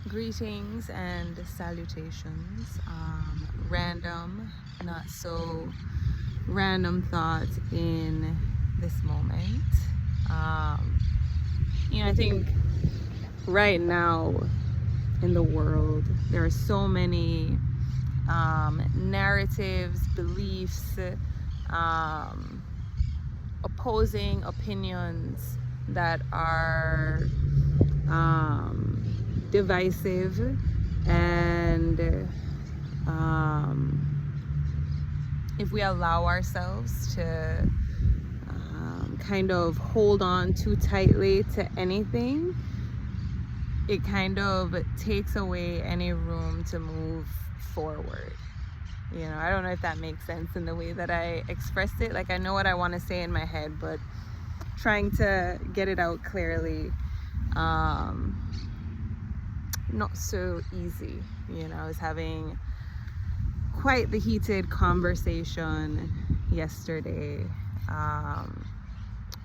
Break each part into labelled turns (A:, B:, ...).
A: Greetings and salutations. Random, not so random thoughts in this moment. I think right now in the world, there are so many narratives, beliefs, opposing opinions that are divisive, and if we allow ourselves to kind of hold on too tightly to anything, it kind of takes away any room to move forward. I don't know if that makes sense in the way that I expressed it. Like, I know what I want to say in my head, but trying to get it out clearly, not so easy. I was having quite the heated conversation yesterday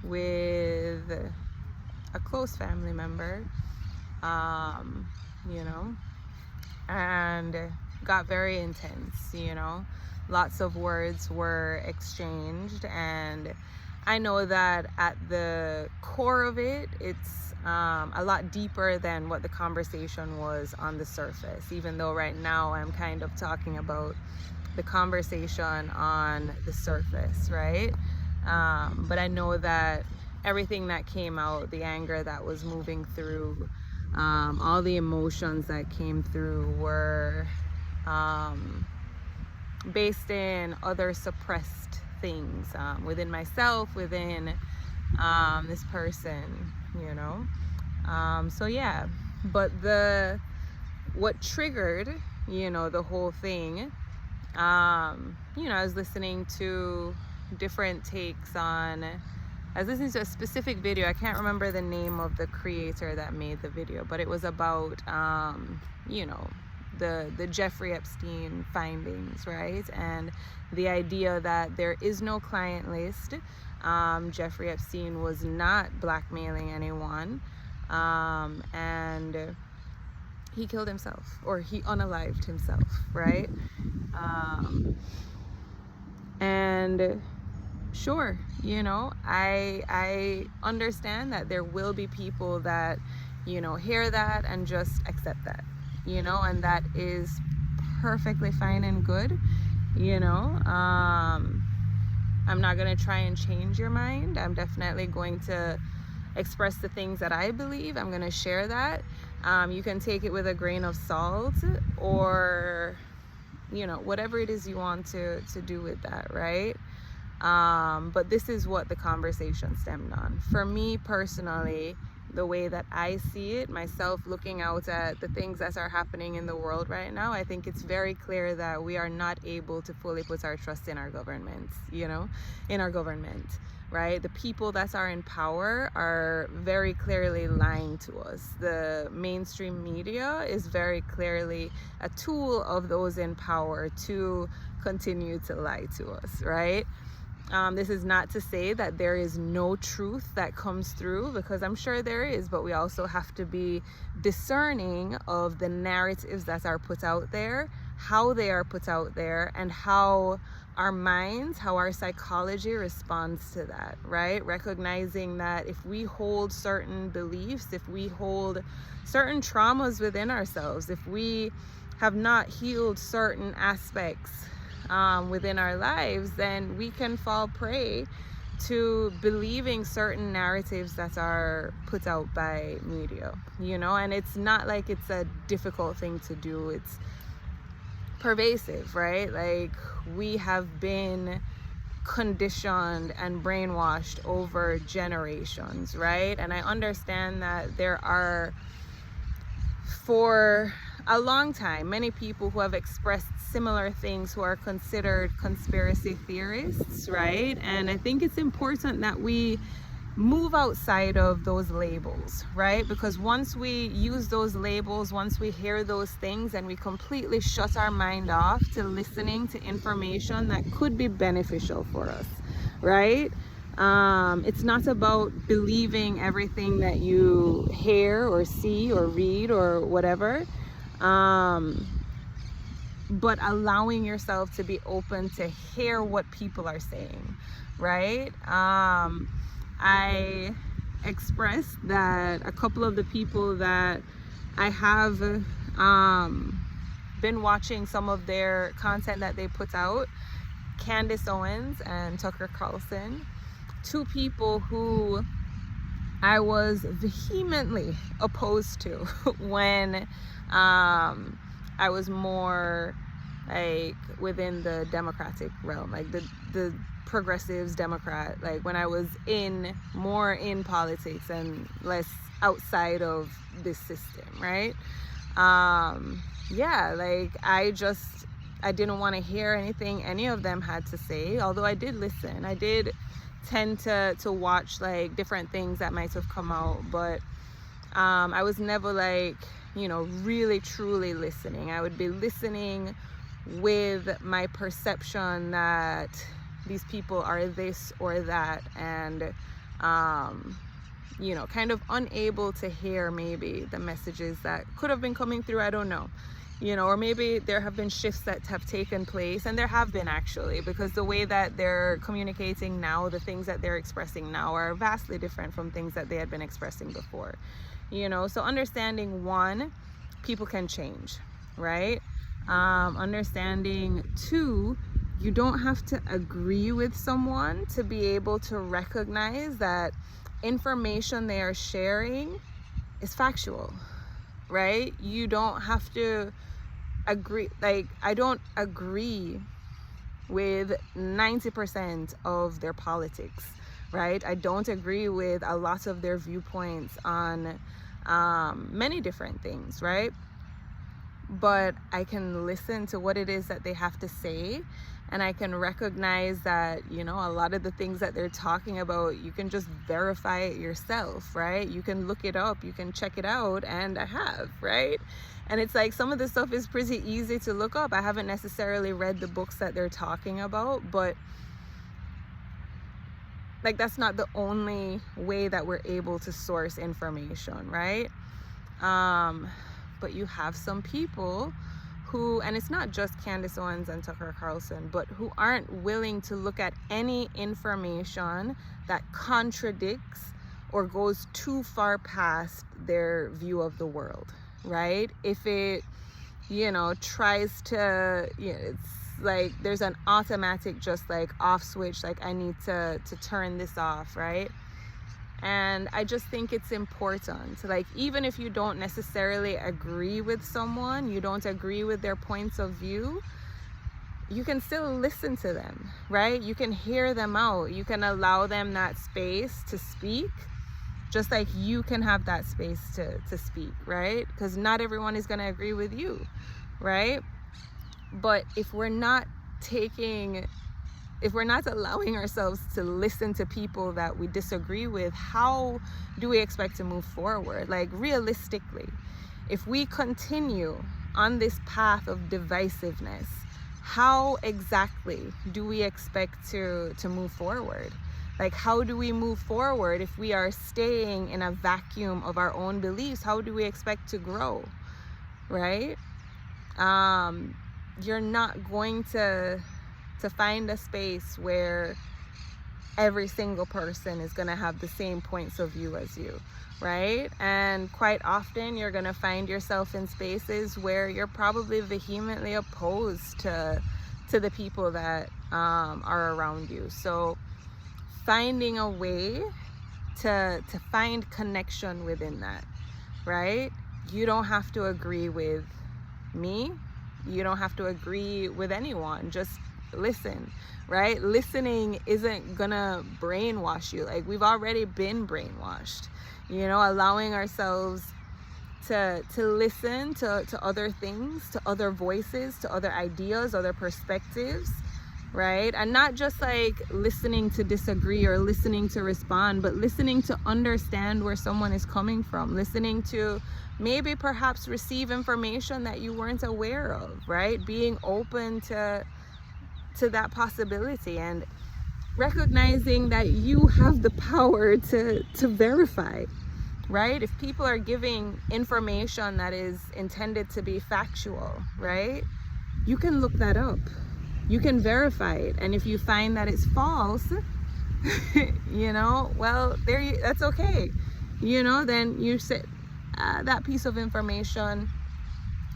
A: with a close family member, and got very intense. Lots of words were exchanged, and I know that at the core of it, it's a lot deeper than what the conversation was on the surface, even though right now I'm kind of talking about the conversation on the surface, right? But I know that everything that came out, the anger that was moving through, all the emotions that came through were based in other suppressed things within myself, within this person, so yeah. But what triggered the whole thing, I was listening to different takes on, I was listening to a specific video. I can't remember the name of the creator that made the video, but it was about the Jeffrey Epstein findings, right? And the idea that there is no client list. Jeffrey Epstein was not blackmailing anyone, and he killed himself, or he unalived himself, right? And sure, I understand that there will be people that hear that and just accept that, and that is perfectly fine and good. I'm not going to try and change your mind. I'm definitely going to express the things that I believe. I'm going to share that. You can take it with a grain of salt, or whatever it is you want to do with that, right? But this is what the conversation stemmed on. For me personally, the way that I see it, myself looking out at the things that are happening in the world right now, I think it's very clear that we are not able to fully put our trust in our governments, in our government, right? The people that are in power are very clearly lying to us. The mainstream media is very clearly a tool of those in power to continue to lie to us, right? This is not to say that there is no truth that comes through, because I'm sure there is, but we also have to be discerning of the narratives that are put out there, how they are put out there, and how our minds, how our psychology responds to that, right? Recognizing that if we hold certain beliefs, if we hold certain traumas within ourselves, if we have not healed certain aspects within our lives, then we can fall prey to believing certain narratives that are put out by media, and it's not like it's a difficult thing to do. It's pervasive, right? Like, we have been conditioned and brainwashed over generations, right? And I understand that there are, for a long time, many people who have expressed similar things who are considered conspiracy theorists, right? And I think it's important that we move outside of those labels, right? Because once we use those labels, once we hear those things, and we completely shut our mind off to listening to information that could be beneficial for us, right? It's not about believing everything that you hear or see or read or whatever, but allowing yourself to be open to hear what people are saying, right? I expressed that a couple of the people that I have been watching some of their content that they put out, Candace Owens and Tucker Carlson, two people who I was vehemently opposed to when I was more like within the Democratic realm, like the progressives, Democrat, like when I was more in politics and less outside of this system, right? Yeah, like I didn't want to hear anything any of them had to say, although I did listen. I did tend to watch like different things that might have come out, but I was never like, really truly listening. I would be listening with my perception that these people are this or that, and kind of unable to hear maybe the messages that could have been coming through. I don't know, or maybe there have been shifts that have taken place, and there have been actually, because the way that they're communicating now, the things that they're expressing now are vastly different from things that they had been expressing before, so understanding, one, people can change, right? Understanding, two, you don't have to agree with someone to be able to recognize that information they are sharing is factual, right? You don't have to agree. Like, I don't agree with 90% of their politics, right? I don't agree with a lot of their viewpoints on many different things, right? But I can listen to what it is that they have to say, and I can recognize that, a lot of the things that they're talking about, you can just verify it yourself, right? You can look it up, you can check it out, and I have, right? And it's like some of the stuff is pretty easy to look up. I haven't necessarily read the books that they're talking about, but like that's not the only way that we're able to source information, right? But you have some people who, and it's not just Candace Owens and Tucker Carlson, but who aren't willing to look at any information that contradicts or goes too far past their view of the world, right? If it, tries to, it's like there's an automatic just like off switch, like I need to turn this off, right? And I just think it's important, like, even if you don't necessarily agree with someone, you don't agree with their points of view, you can still listen to them, right? You can hear them out. You can allow them that space to speak, just like you can have that space to speak, right? Because not everyone is going to agree with you, right? But if we're not allowing ourselves to listen to people that we disagree with, how do we expect to move forward? Like, realistically, if we continue on this path of divisiveness, how exactly do we expect to move forward? Like, how do we move forward if we are staying in a vacuum of our own beliefs? How do we expect to grow, right? You're not going to find a space where every single person is going to have the same points of view as you, right? And quite often you're going to find yourself in spaces where you're probably vehemently opposed to the people that are around you. So finding a way to find connection within that, right? You don't have to agree with me. You don't have to agree with anyone. Just listen, right? Listening isn't gonna brainwash you. Like, we've already been brainwashed, allowing ourselves to listen to other things, to other voices, to other ideas, other perspectives, right? And not just like listening to disagree or listening to respond, but listening to understand where someone is coming from, listening to maybe perhaps receive information that you weren't aware of, right? Being open to that possibility. And recognizing that you have the power to verify, right? If people are giving information that is intended to be factual, right, you can look that up, you can verify it, and if you find that it's false, you know, well, that's okay, you know, then you set that piece of information,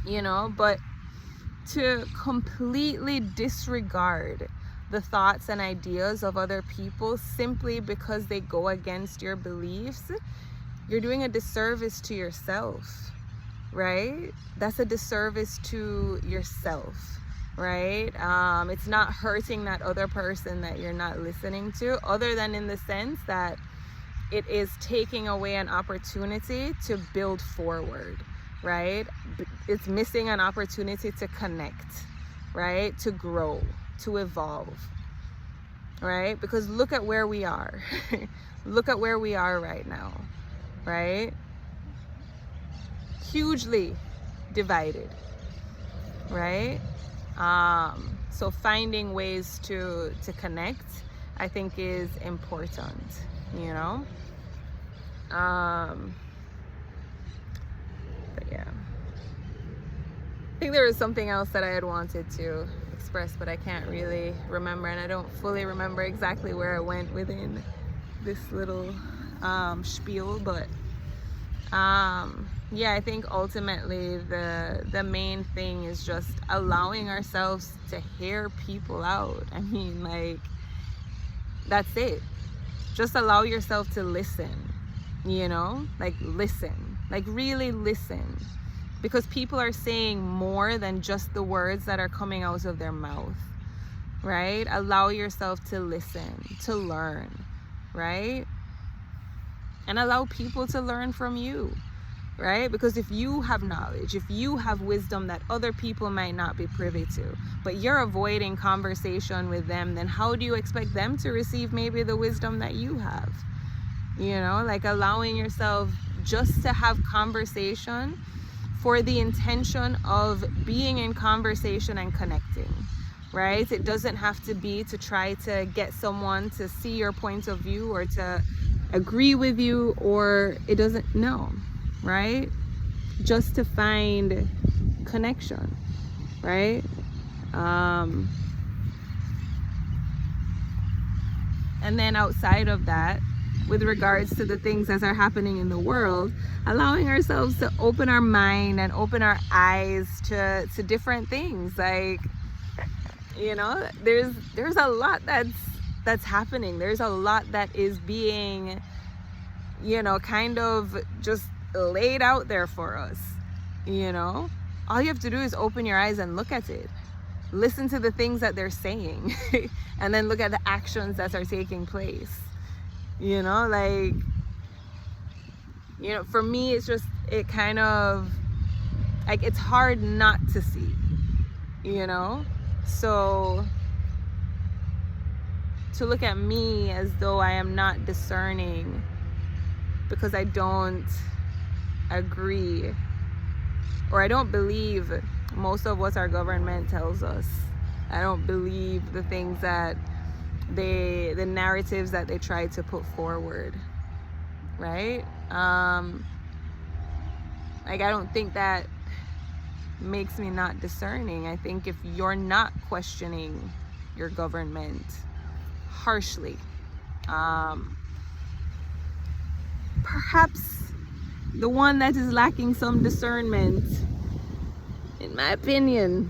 A: you know. But to completely disregard the thoughts and ideas of other people simply because they go against your beliefs, you're doing a disservice to yourself, right? That's a disservice to yourself, right? It's not hurting that other person that you're not listening to, other than in the sense that it is taking away an opportunity to build forward, right? It's missing an opportunity to connect, right? To grow, to evolve, right? Because look at where we are. Look at where we are right now, right? Hugely divided, right? So finding ways to connect, I think, is important, you know. But yeah, I think there was something else that I had wanted to express, but I can't really remember, and I don't fully remember exactly where I went within this little spiel. But yeah, I think ultimately the main thing is just allowing ourselves to hear people out. I mean, like, that's it. Just allow yourself to listen, you know, like listen, like really listen, because people are saying more than just the words that are coming out of their mouth, right? Allow yourself to listen, to learn, right? And allow people to learn from you, right? Because if you have knowledge, if you have wisdom that other people might not be privy to, but you're avoiding conversation with them, then how do you expect them to receive maybe the wisdom that you have? You know, like allowing yourself just to have conversation for the intention of being in conversation and connecting, right? It doesn't have to be to try to get someone to see your point of view or to agree with you, or it doesn't, no, right? Just to find connection, right? And then outside of that, with regards to the things that are happening in the world, allowing ourselves to open our mind and open our eyes to different things. Like, you know, there's a lot that's happening. There's a lot that is being, you know, kind of just laid out there for us, you know. All you have to do is open your eyes and look at it. Listen to the things that they're saying and then look at the actions that are taking place. You know, like, you know, for me, it's just, it kind of, like, it's hard not to see, you know? So to look at me as though I am not discerning because I don't agree or I don't believe most of what our government tells us. I don't believe the things that the narratives that they try to put forward, right? Like, I don't think that makes me not discerning. I think if you're not questioning your government harshly, perhaps the one that is lacking some discernment, in my opinion,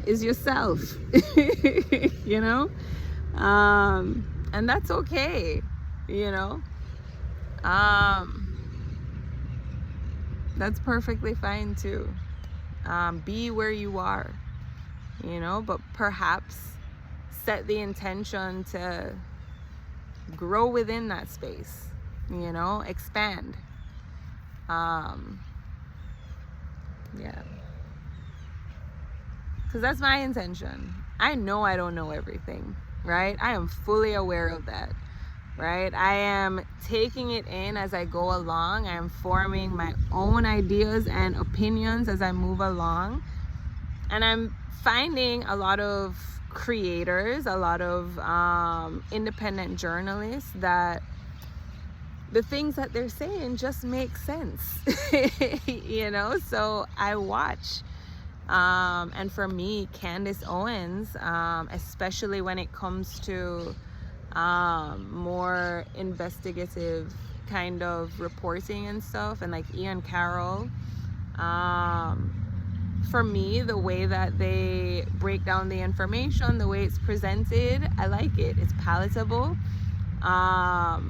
A: is yourself. You know? And that's okay, you know. That's perfectly fine too. Be where you are, you know, but perhaps set the intention to grow within that space, you know, expand. Yeah, because that's my intention. I know I don't know everything, right? I am fully aware of that, right? I am taking it in as I go along. I am forming my own ideas and opinions as I move along. And I'm finding a lot of creators, a lot of independent journalists, that the things that they're saying just make sense. You know, so I watch. And for me, Candace Owens, especially when it comes to more investigative kind of reporting and stuff, and like Ian Carroll, for me, the way that they break down the information, the way it's presented, I like it. It's palatable. I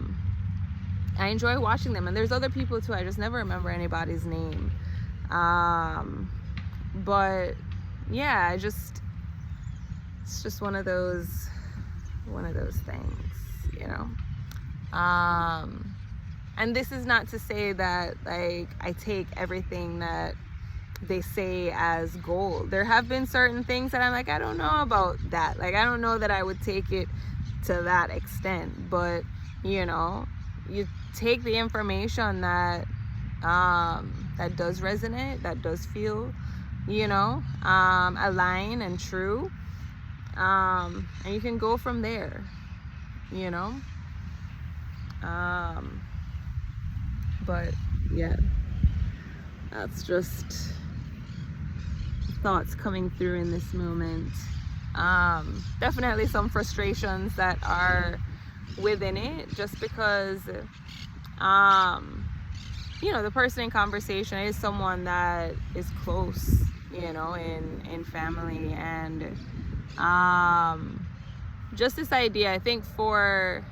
A: enjoy watching them, and there's other people too. I just never remember anybody's name. But yeah, it's just one of those things, you know. And this is not to say that like I take everything that they say as gold. There have been certain things that I'm like, I don't know about that. Like, I don't know that I would take it to that extent. But, you know, you take the information that that does resonate, that does feel, you know, aligned and true, and you can go from there, you know. But yeah, that's just thoughts coming through in this moment. Definitely some frustrations that are within it, just because you know, the person in conversation is someone that is close, you know, in family. And just this idea, I think for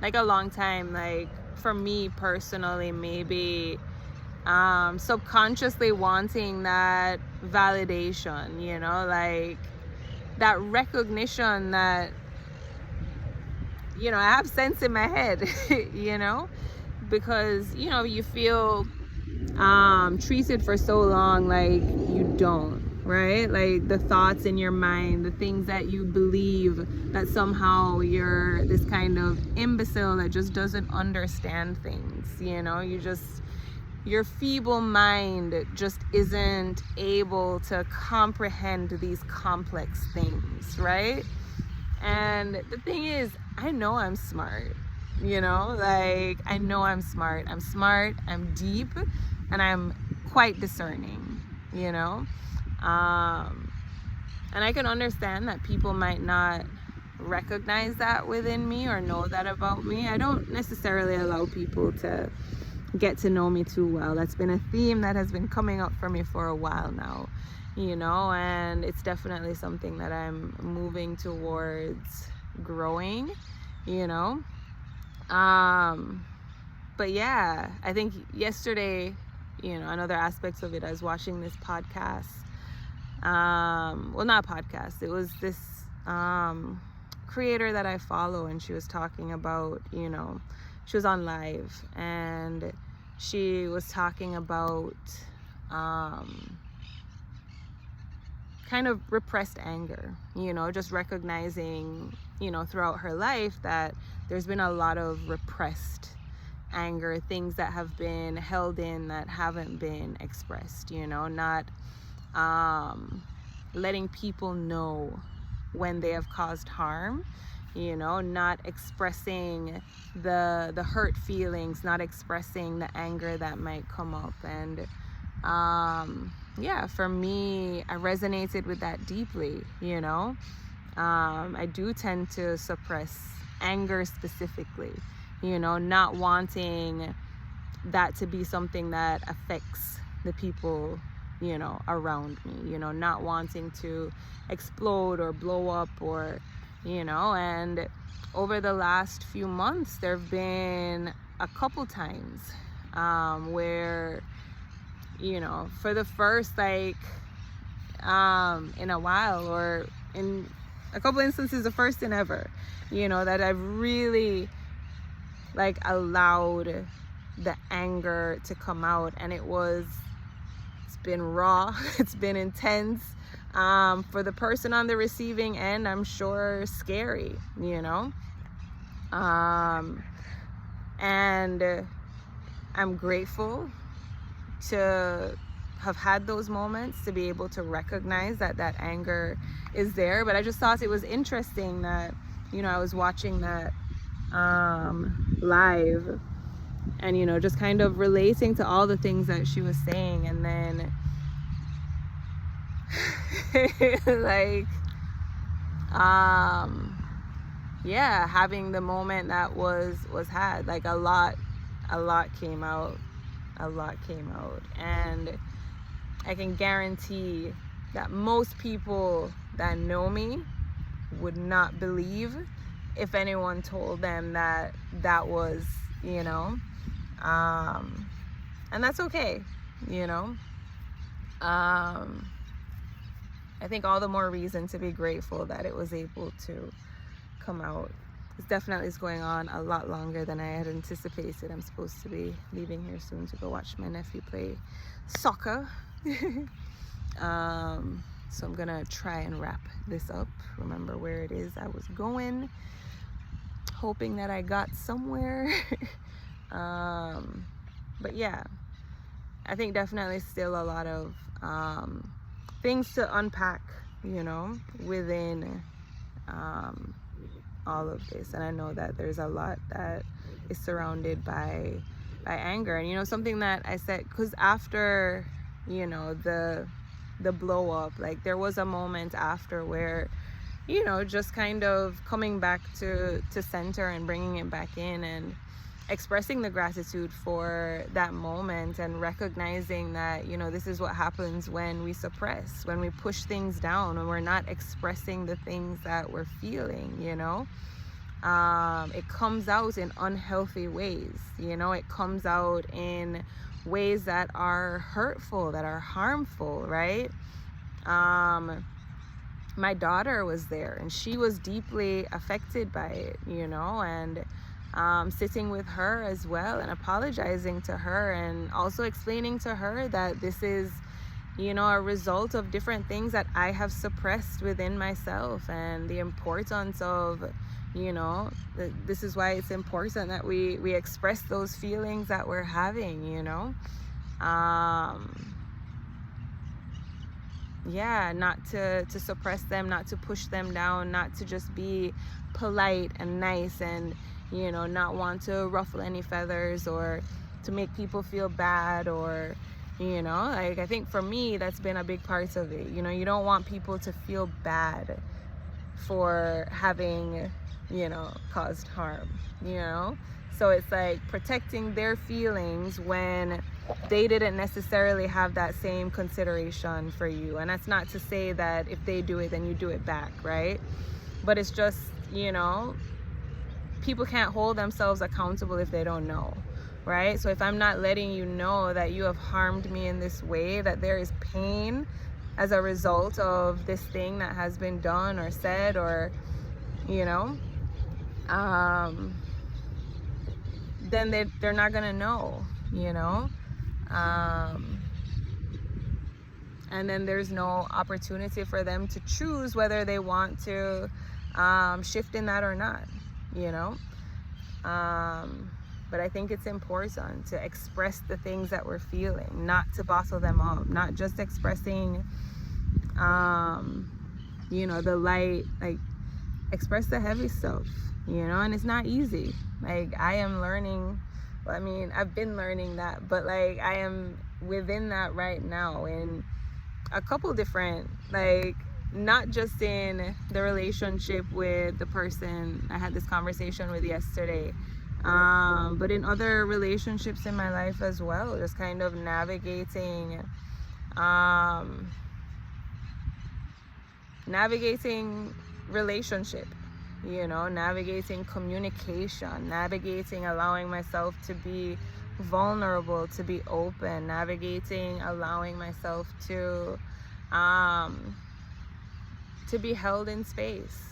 A: like a long time, like for me personally, maybe subconsciously wanting that validation, you know, like that recognition that, you know, I have sense in my head, you know, because, you know, you feel treated for so long like you don't, right? Like the thoughts in your mind, the things that you believe, that somehow you're this kind of imbecile that just doesn't understand things, you know. Your feeble mind just isn't able to comprehend these complex things, right? And the thing is, I know I'm smart, you know, like I know I'm smart, I'm deep, and I'm quite discerning, you know. And I can understand that people might not recognize that within me or know that about me. I don't necessarily allow people to get to know me too well. That's been a theme that has been coming up for me for a while now, you know, and it's definitely something that I'm moving towards growing, you know. But yeah, I think yesterday, you know, another aspect of it, I was watching this podcast, well, not podcast, it was this creator that I follow, and she was talking about, you know, she was on live, and she was talking about kind of repressed anger, you know, just recognizing, you know, throughout her life that there's been a lot of repressed anger, things that have been held in that haven't been expressed, you know, not letting people know when they have caused harm, you know, not expressing the hurt feelings, not expressing the anger that might come up. And yeah, for me, I resonated with that deeply, you know. I do tend to suppress anger specifically, you know, not wanting that to be something that affects the people, you know, around me, you know, not wanting to explode or blow up, or, you know. And over the last few months, there have been a couple times where, you know, for the first, like, in a while, or in a couple instances, the first in ever, you know, that I've really, like, allowed the anger to come out. And it's been raw, it's been intense. For the person on the receiving end, I'm sure scary, you know. And I'm grateful to have had those moments to be able to recognize that that anger is there. But I just thought it was interesting that, you know, I was watching that live, and, you know, just kind of relating to all the things that she was saying, and then like yeah, having the moment that was had, like a lot came out, and I can guarantee that most people that know me would not believe if anyone told them that that was, you know, and that's okay, you know. I think all the more reason to be grateful that it was able to come out. It definitely is going on a lot longer than I had anticipated. I'm supposed to be leaving here soon to go watch my nephew play soccer. So I'm gonna try and wrap this up, remember where it is I was going, hoping that I got somewhere. But yeah, I think definitely still a lot of things to unpack, you know, within all of this. And I know that there's a lot that is surrounded by anger. And, you know, something that I said, because after, you know, the blow up, like there was a moment after where, you know, just kind of coming back to center and bringing it back in and expressing the gratitude for that moment, and recognizing that, you know, this is what happens when we suppress, when we push things down, when we're not expressing the things that we're feeling, you know. It comes out in unhealthy ways, you know. It comes out in ways that are hurtful, that are harmful, right? My daughter was there, and she was deeply affected by it, you know, and sitting with her as well and apologizing to her, and also explaining to her that this is, you know, a result of different things that I have suppressed within myself, and the importance of, you know, this is why it's important that we express those feelings that we're having, you know. Yeah, not to suppress them, not to push them down, not to just be polite and nice and, you know, not want to ruffle any feathers or to make people feel bad, or, you know, like I think for me that's been a big part of it. You know, you don't want people to feel bad for having, you know, caused harm, you know. So it's like protecting their feelings when they didn't necessarily have that same consideration for you. And that's not to say that if they do it, then you do it back, right? But it's just, you know, people can't hold themselves accountable if they don't know, right? So if I'm not letting you know that you have harmed me in this way, that there is pain as a result of this thing that has been done or said, or, you know, then they're not gonna know, you know. And then there's no opportunity for them to choose whether they want to shift in that or not, you know. But I think it's important to express the things that we're feeling, not to bottle them up, not just expressing you know, the light, like express the heavy stuff, you know. And it's not easy. Like I am learning, well, I mean, I've been learning that, but like I am within that right now in a couple different, like not just in the relationship with the person I had this conversation with yesterday, but in other relationships in my life as well, just kind of navigating relationship, you know, navigating communication, navigating allowing myself to be vulnerable, to be open, navigating allowing myself to be held in space,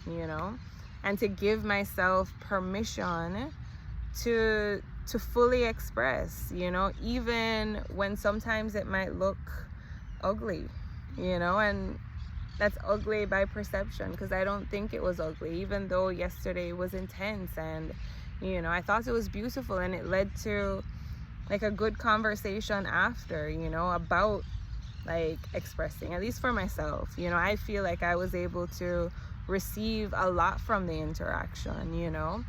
A: you know, and to give myself permission to fully express, you know, even when sometimes it might look ugly, you know. And that's ugly by perception, because I don't think it was ugly, even though yesterday was intense, and, you know, I thought it was beautiful, and it led to like a good conversation after, you know, about like expressing, at least for myself. You know, I feel like I was able to receive a lot from the interaction, you know.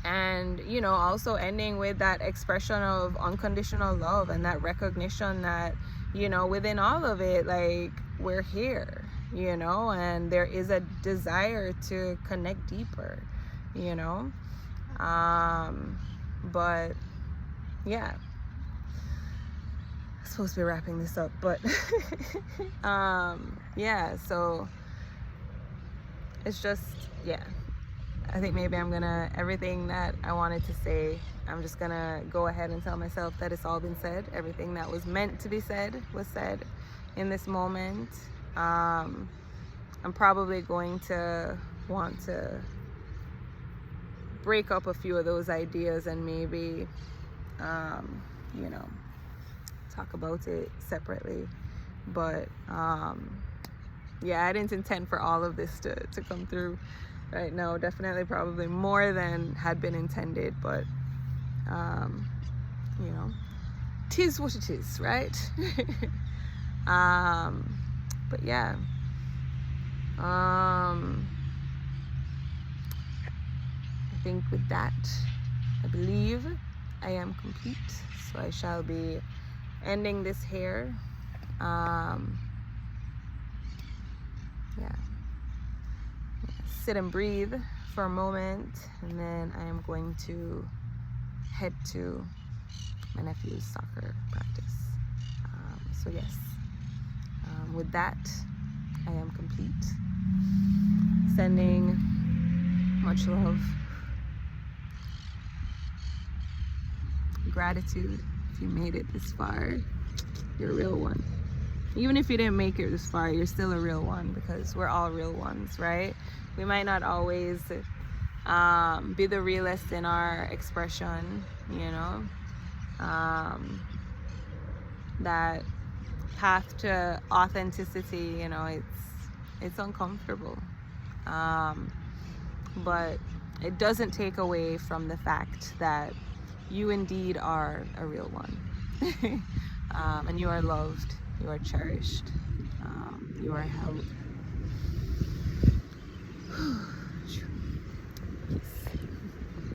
A: And, you know, also ending with that expression of unconditional love and that recognition that, you know, within all of it, like, we're here, you know, and there is a desire to connect deeper, you know. But yeah, I'm supposed to be wrapping this up, but yeah, so it's just, yeah, I think maybe I'm gonna, everything that I wanted to say, I'm just gonna go ahead and tell myself that it's all been said. Everything that was meant to be said was said in this moment. I'm probably going to want to break up a few of those ideas and maybe, you know, talk about it separately. But yeah, I didn't intend for all of this to come through right now. Definitely probably more than had been intended, but you know, 'tis what it is, right? But yeah, I think with that, I believe I am complete, so I shall be ending this here. Yeah, sit and breathe for a moment, and then I am going to head to my nephew's soccer practice. So yes, with that, I am complete. Sending much love, gratitude. If you made it this far, you're a real one. Even if you didn't make it this far, you're still a real one, because we're all real ones, right? We might not always be the realest in our expression, you know. That path to authenticity, you know, it's uncomfortable, but it doesn't take away from the fact that you indeed are a real one. And you are loved, you are cherished, you are held.